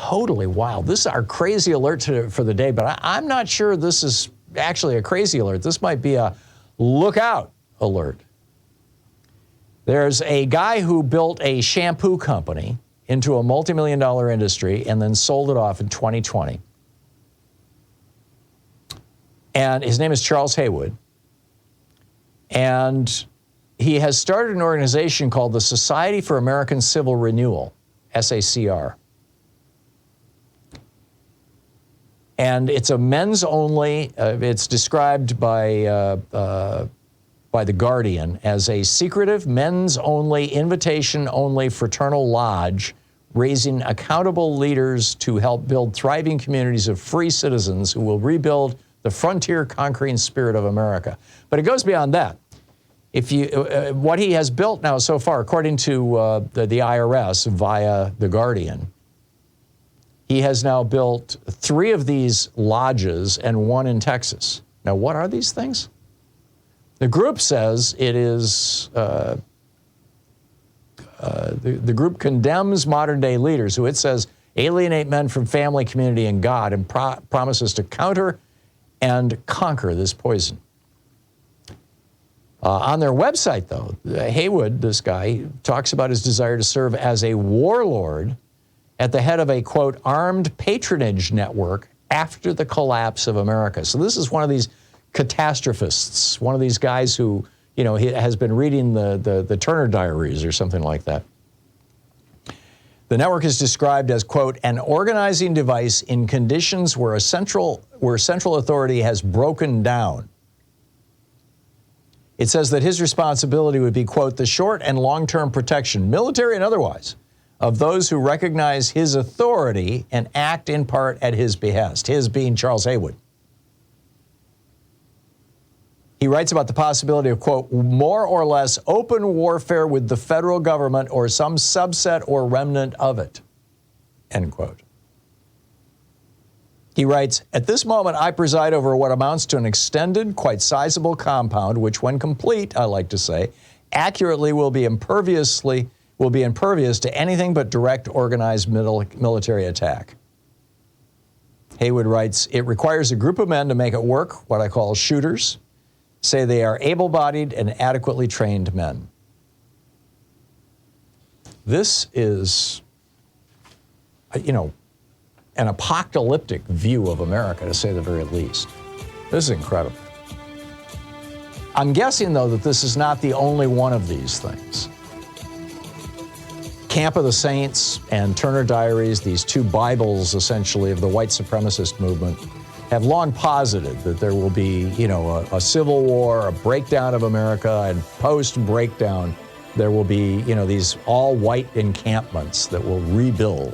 totally wild. This is our crazy alert for the day, but I'm not sure this is actually a crazy alert. This might be a look out alert. There's a guy who built a shampoo company into a multi-million-dollar industry and then sold it off in 2020. And his name is Charles Haywood. And he has started an organization called the Society for American Civil Renewal, SACR. And it's a men's only, it's described by The Guardian as a secretive, men's only, invitation only fraternal lodge raising accountable leaders to help build thriving communities of free citizens who will rebuild the frontier conquering spirit of America. But it goes beyond that. If you, what he has built now so far, according to the IRS via The Guardian, he has now built 3 of these lodges and 1 in Texas. Now, what are these things? The group says it is, the group condemns modern-day leaders who it says alienate men from family, community, and God, and promises to counter and conquer this poison. On their website, though, Haywood, this guy, talks about his desire to serve as a warlord at the head of a, quote, armed patronage network after the collapse of America. So this is one of these catastrophists, one of these guys who, you know, he has been reading the Turner Diaries or something like that. The network is described as, quote, an organizing device in conditions where central authority has broken down. It says that his responsibility would be, quote, the short and long-term protection, military and otherwise, of those who recognize his authority and act in part at his behest, his being Charles Haywood. He writes about the possibility of, quote, more or less open warfare with the federal government or some subset or remnant of it, end quote. He writes, at this moment, I preside over what amounts to an extended, quite sizable compound, which when complete, I like to say, accurately will be impervious to anything but direct organized military attack. Haywood writes, it requires a group of men to make it work, what I call shooters, say they are able-bodied and adequately trained men. This is, you know, an apocalyptic view of America, to say the very least. This is incredible. I'm guessing, though, that this is not the only one of these things. Camp of the Saints and Turner Diaries, these 2 Bibles, essentially, of the white supremacist movement, have long posited that there will be, you know, a civil war, a breakdown of America, and post-breakdown, there will be, you know, these all-white encampments that will rebuild